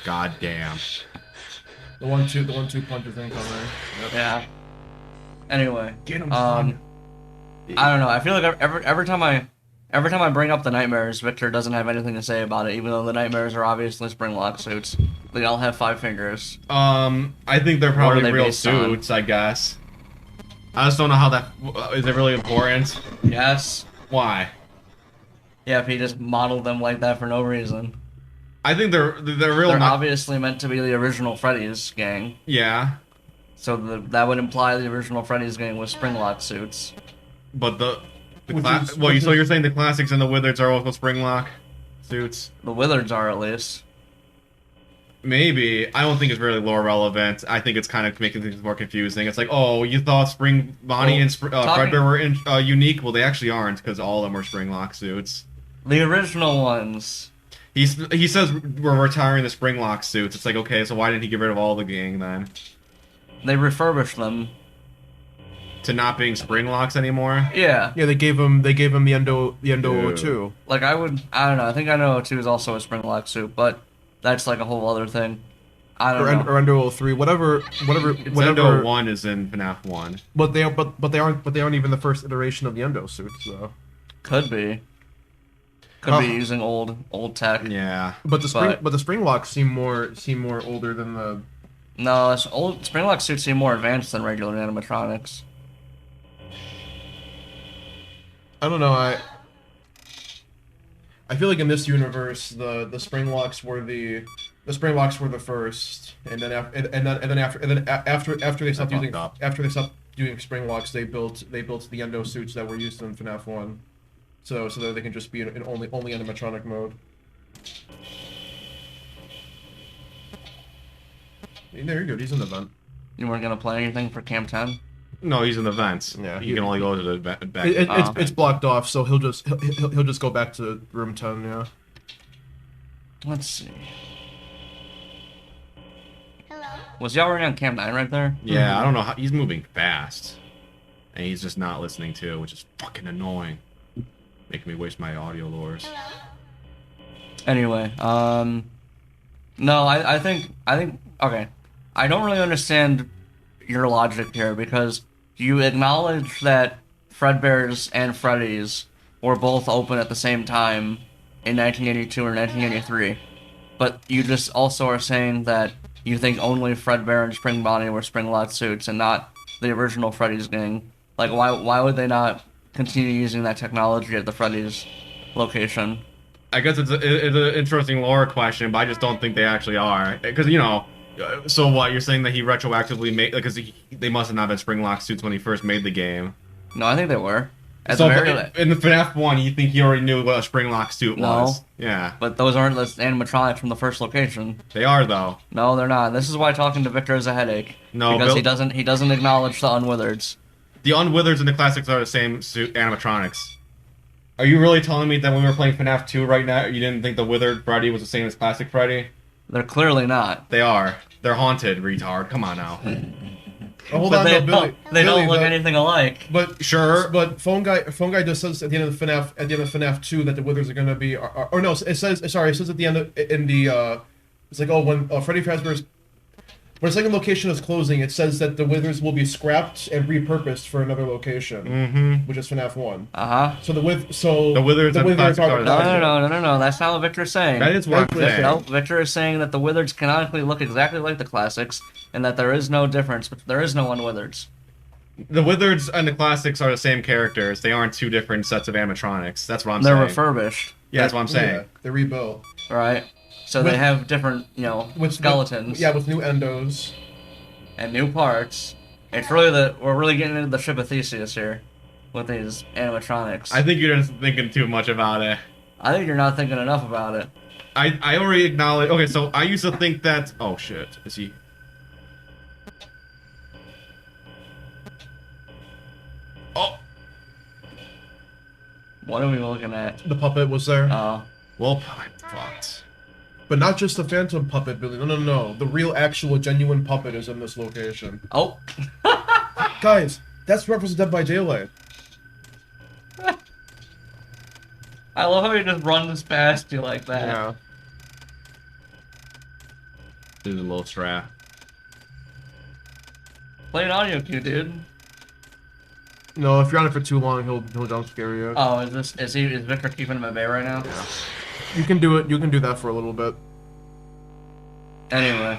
God damn. The 1-2 punches incoming. Yep. Yeah. Anyway, Get him, son. I don't know. I feel like every time I bring up the nightmares, Victor doesn't have anything to say about it, even though the nightmares are obviously springlock suits. They all have 5 fingers. I think they're probably they real based on? suits, I guess. I just don't know how that... Is it really important? Yes. Why? Yeah, if he just modeled them like that for no reason. I think they're real... They're obviously meant to be the original Freddy's gang. Yeah. So that would imply the original Freddy's gang was springlock suits. But so Which you're saying the classics and the Wizards are also springlock suits? The Wizards are, at least. Maybe. I don't think it's really lore relevant. I think it's kind of making things more confusing. It's like, oh, you thought Bonnie and Fredbear were unique? Well, they actually aren't, because all of them were springlock suits. The original ones. He says we're retiring the springlock suits. It's like, okay, so why didn't he get rid of all the gang then? They refurbished them. To not being springlocks anymore? Yeah. Yeah, they gave him the Endo Ew. 2. Like, I don't know. I think I know 2 is also a springlock suit, but that's like a whole other thing. I don't know. Or Endo 3, whatever. Endo 1 is in FNAF 1. But they aren't even the first iteration of the Endo suits though. Could be. Could be using old tech. Yeah. But the springlocks seem more older than the. No, springlock suits seem more advanced than regular animatronics. I don't know. I feel like in this universe, the springlocks were the first, and then after they stopped doing springlocks, they built the Endo suits that were used in FNAF 1, so that they can just be in only animatronic mode. There you go. He's in the vent. You weren't gonna play anything for Camp 10? No, he's in the vents. Yeah, he can only go to the back. It's blocked off, so he'll just go back to room 10. Yeah. Let's see. Hello. Was he already on Camp 9 right there? Yeah, I don't know how he's moving fast, and he's just not listening to, which is fucking annoying, making me waste my audio lures. Anyway, no, I think okay. I don't really understand your logic here, because you acknowledge that Fredbear's and Freddy's were both open at the same time in 1982 or 1983, but you just also are saying that you think only Fredbear and Spring Bonnie were springlot suits and not the original Freddy's gang. Like, why would they not continue using that technology at the Freddy's location? I guess it's an interesting lore question, but I just don't think they actually are, because you know. So what, you're saying that he retroactively made, because they must have not been springlock suits when he first made the game? No, I think they were. So in the FNAF 1, you think he already knew what a springlock suit was? No. Yeah. But those aren't the animatronics from the first location. They are, though. No, they're not. This is why talking to Victor is a headache. No, because he doesn't acknowledge the Unwithereds. The Unwithereds and the classics are the same suit animatronics. Are you really telling me that when we were playing FNAF 2 right now, you didn't think the Withered Freddy was the same as classic Freddy? They're clearly not. They are. They're haunted, retard. Come on now. Oh, hold on, Billy. They don't look anything alike. But sure. But phone guy just says at the end of FNAF 2 that the Withers are gonna be, or no, it says at the end it's like, oh, when Freddy Fazbear's. When a second location is closing, it says that the Withers will be scrapped and repurposed for another location, which is FNAF 1. So the Withers are No. That's not what Victor's saying. That is what I'm saying. No, Victor is saying that the Withers canonically look exactly like the classics, and that there is no difference, but there is no Unwithereds. The Withers and the classics are the same characters. They aren't two different sets of animatronics. That's what I'm saying. They're refurbished. Yeah, that's what I'm saying. Yeah, they're rebuilt. Right. So they have different, with skeletons. With new endos. And new parts. It's really we're really getting into the ship of Theseus here with these animatronics. I think you're just thinking too much about it. I think you're not thinking enough about it. I already acknowledge. Okay, so I used to think that. Oh shit! Is he? Oh. What are we looking at? The puppet was there. Well, I'm fucked. But not just the phantom puppet, Billy. No. The real, actual, genuine puppet is in this location. Oh. Guys, that's reference to Dead by Daylight. I love how he just runs past you like that. Yeah. Do the little strap. Play an audio cue, dude. No, if you're on it for too long, he'll jump scare you. Oh, is Victor keeping him at bay right now? You can do it. You can do that for a little bit. Anyway.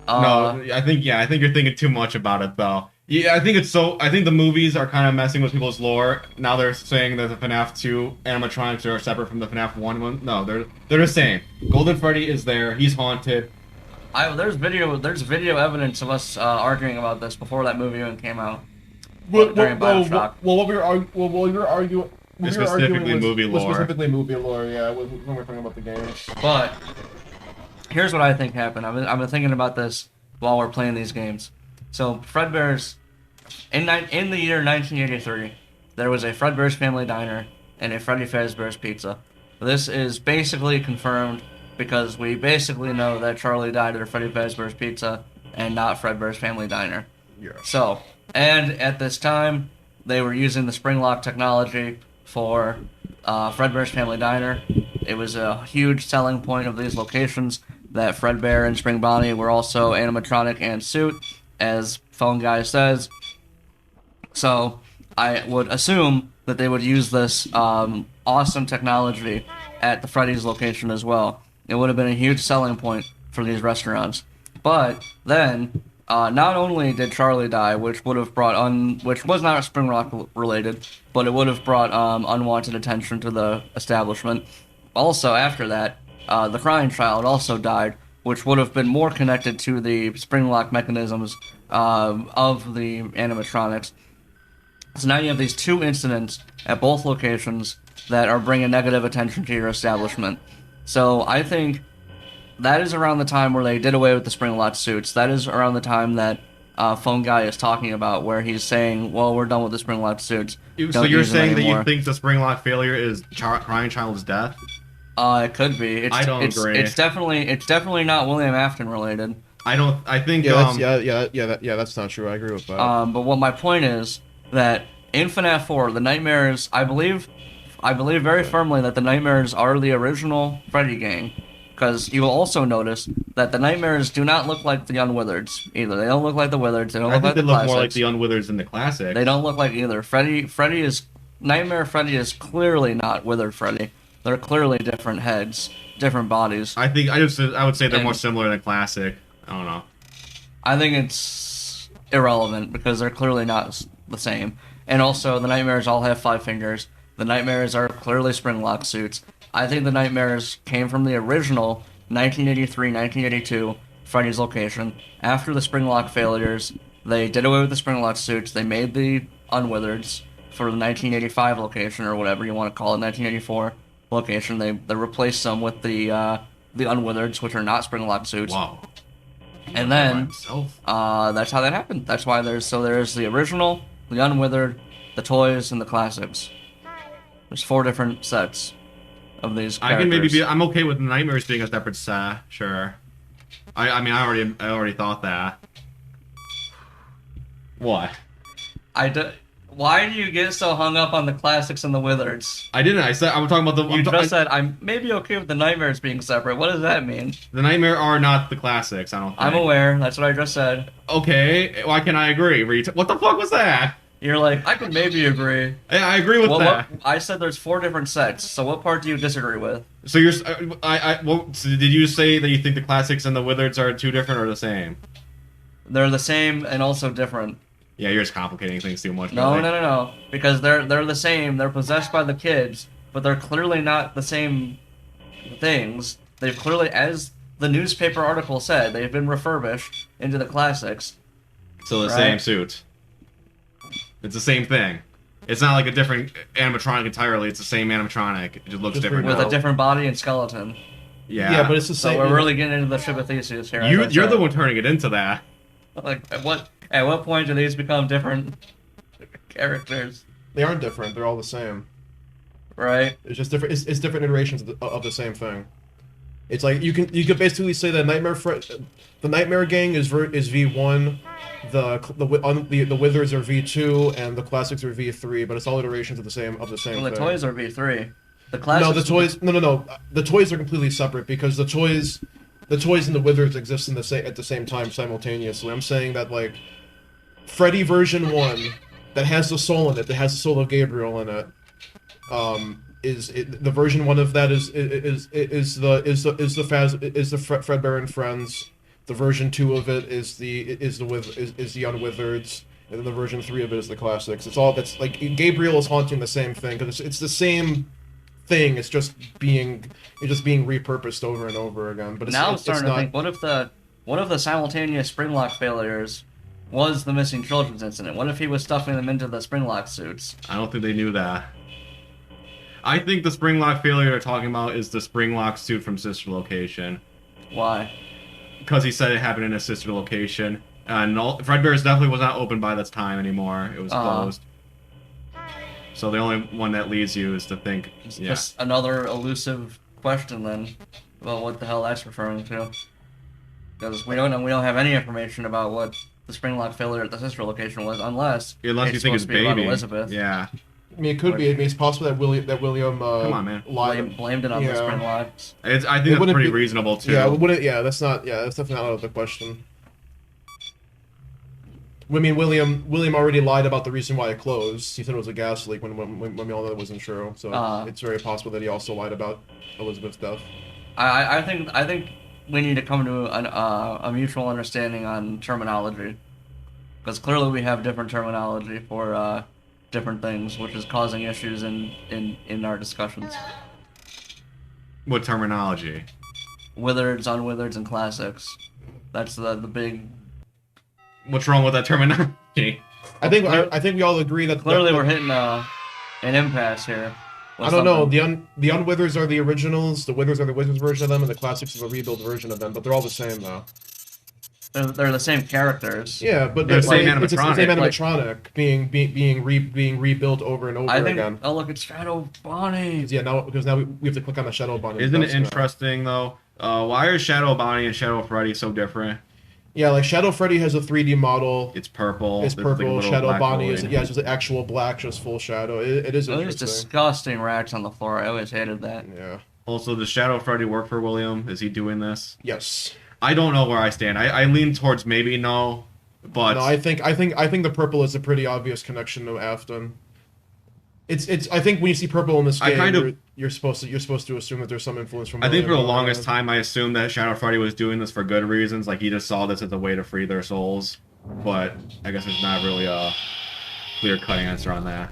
No, I think you're thinking too much about it though. Yeah, I think the movies are kind of messing with people's lore. Now they're saying that the FNAF 2 animatronics are separate from the FNAF 1 one. No, they're the same. Golden Freddy is there. He's haunted. There's video evidence of us arguing about this before that movie even came out. During Bioshock. What we were arguing. Specifically movie lore. Specifically movie lore, yeah. When we're talking about the games. But here's what I think happened. I've been thinking about this while we're playing these games. So Fredbear's in the year 1983, there was a Fredbear's Family Diner and a Freddy Fazbear's Pizza. This is basically confirmed because we basically know that Charlie died at a Freddy Fazbear's Pizza and not Fredbear's Family Diner. Yeah. So, and at this time, they were using the springlock technology for Fredbear's Family Diner. It was a huge selling point of these locations that Fredbear and Spring Bonnie were also animatronic and suit, as Phone Guy says. So I would assume that they would use this awesome technology at the Freddy's location as well. It would have been a huge selling point for these restaurants. But then, not only did Charlie die, which would have brought which was not Springlock related, but it would have brought unwanted attention to the establishment. Also, after that, the crying child also died, which would have been more connected to the springlock mechanisms of the animatronics. So now you have these two incidents at both locations that are bringing negative attention to your establishment. So I think that is around the time where they did away with the springlock suits. That is around the time that Phone Guy is talking about, where he's saying, well, we're done with the springlock suits. So you're saying that you think the springlock failure is crying child's death? It could be. I don't agree. It's definitely not William Afton related. I think that's not true. I agree with that. But what my point is that in FNAF 4, the nightmares, I believe very firmly that the nightmares are the original Freddy gang, because you will also notice that the nightmares do not look like the Unwithereds either. They don't look like the Withereds. They don't look like the classics. They look more like the Unwithereds in the classic. They don't look like either. Nightmare Freddy is clearly not Withered Freddy. They're clearly different heads, different bodies. I would say they're more similar than classic. I don't know. I think it's irrelevant because they're clearly not the same. And also, the nightmares all have 5 fingers. The nightmares are clearly springlock suits. I think the nightmares came from the original 1983-1982 Freddy's location. After the springlock failures, they did away with the springlock suits. They made the Unwithereds for the 1985 location, or whatever you want to call it, 1984 location. They replaced them with the Unwithereds, which are not springlock suits. Wow. And then that's how that happened. That's why there's the original, the Unwithered, the toys, and the classics. There's 4 different sets of these characters. I'm okay with nightmares being a separate set. Sure. I mean, I already thought that. What? Why do you get so hung up on the classics and the Withereds? I didn't. I said I was talking about the. You just said I'm maybe okay with the nightmares being separate. What does that mean? The nightmare are not the classics. I don't think. I'm aware. That's what I just said. Okay. Why can't I agree? What the fuck was that? You're like, I could maybe agree. I agree with that. I said there's 4 different sets. So what part do you disagree with? So you're. So did you say that you think the classics and the Withereds are 2 different or the same? They're the same and also different. Yeah, you're just complicating things too much. No. Because they're the same. They're possessed by the kids, but they're clearly not the same things. They've clearly, as the newspaper article said, they've been refurbished into the classics. So the same suit. It's the same thing. It's not like a different animatronic entirely. It's the same animatronic. It just looks different with a different body and skeleton. Yeah, but it's the same. So we're really getting into the ship of Theseus here. You're the one turning it into that. Like at what point do these become different characters? They aren't different. They're all the same. Right. It's just different. It's different iterations of the same thing. It's like you could basically say that the Nightmare Gang is V1, the Withers are V2, and the classics are V3. But it's all iterations of the same Well, thing. the toys are V3. The classics. No, the toys. No. The toys are completely separate because the toys the toys and the withers exist at the same time simultaneously. I'm saying that like Freddy version 1 that has the soul in it, that has the soul of Gabriel in it, the version 1 of that is the Fredbear and Friends. The version 2 of it is the Unwithereds, and then the version 3 of it is the classics. It's all that's like Gabriel is haunting the same thing because it's the same thing. It's just being repurposed over and over again. But now I'm starting to think, what if the simultaneous springlock failures was the missing children's incident? What if he was stuffing them into the springlock suits? I don't think they knew that. I think the springlock failure they're talking about is the springlock suit from Sister Location. Why? Because he said it happened in a sister location. And Fredbear's definitely was not open by this time anymore. It was closed. So the only one that leads you is to think, Just another elusive question then about what the hell that's referring to. Because we don't have any information about what the springlock failure at the sister location was, unless you think it's baby. Elizabeth. Yeah. I mean, it could be. I mean, it's possible that William come on, man. Blamed it on the springlocks. I think that's pretty reasonable too. Yeah, that's definitely not out of the question. I mean, William already lied about the reason why it closed. He said it was a gas leak when we all know it wasn't true. So it's very possible that he also lied about Elizabeth's death. I think we need to come to a mutual understanding on terminology, because clearly we have different terminology for different things, which is causing issues in our discussions. What terminology? Withereds, unwithereds, and classics. That's the big. What's wrong with that terminology? I think we all agree that clearly we're hitting an impasse here. I don't know. The Unwithers are the originals. The Withers are the Wizards version of them, and the Classics is a rebuild version of them. But they're all the same, though. They're the same characters. Yeah, but they're the same animatronic. It's the same animatronic being rebuilt over and over again. Oh, look, it's Shadow Bonnie. Yeah, because now we have to click on the Shadow Bonnie. Isn't it interesting though? Why are Shadow Bonnie and Shadow Freddy so different? Yeah, like Shadow Freddy has a 3D model. It's purple. It's purple. Like Shadow Bonnie is it's just actual black, just full shadow. It is interesting. Those disgusting racks on the floor. I always hated that. Yeah. Also, does Shadow Freddy work for William? Is he doing this? Yes. I don't know where I stand. I lean towards maybe no, but no. I think the purple is a pretty obvious connection to Afton. It's. I think when you see purple in this game, you're supposed to assume that there's some influence from. I think for the longest time, I assumed that Shadow Freddy was doing this for good reasons. Like he just saw this as a way to free their souls. But I guess there's not really a clear-cut answer on that.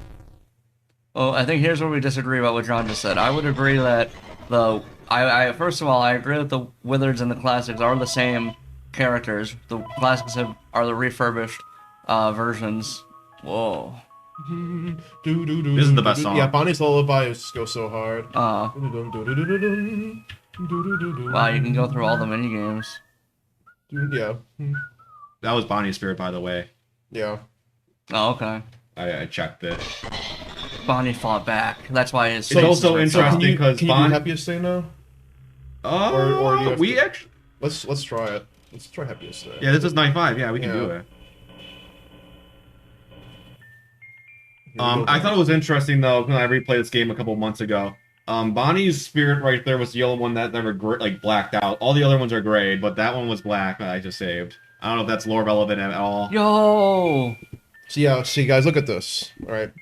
Well, I think here's where we disagree about what John just said. I would agree that first of all, I agree that the Wizards and the Classics are the same characters. The Classics are the refurbished versions. Whoa. This is the best song. Yeah, Bonnie's Lullaby goes so hard. Wow, you can go through all the mini games. Yeah. That was Bonnie's Spirit, by the way. Yeah. Oh, okay. I checked it. Bonnie fought back. That's why it's also interesting because can you do Happiest Day now? Or do you actually let's try it. Let's try Happiest Day. Yeah, this is 95. Yeah, we can do it. I thought it was interesting though when I replayed this game a couple months ago. Bonnie's Spirit right there was the yellow one that never blacked out. All the other ones are gray, but that one was black that I just saved. I don't know if that's lore relevant at all. Yo. See guys, look at this. All right.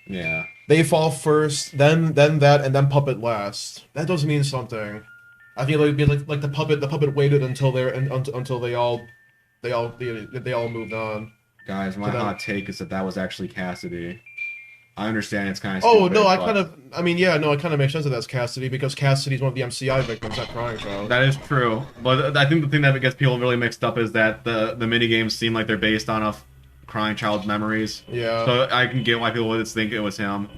Yeah. They fall first, then that, and then Puppet last. That does mean something. I think it would be like the puppet waited until they all moved on. Guys, my hot take is that was actually Cassidy. I understand it's kind of stupid. Oh, no, it kind of makes sense that that's Cassidy, because Cassidy's one of the MCI victims, that crying child. That is true. But I think the thing that gets people really mixed up is that the minigames seem like they're based on a crying child's memories. Yeah. So I can get why people would think it was him.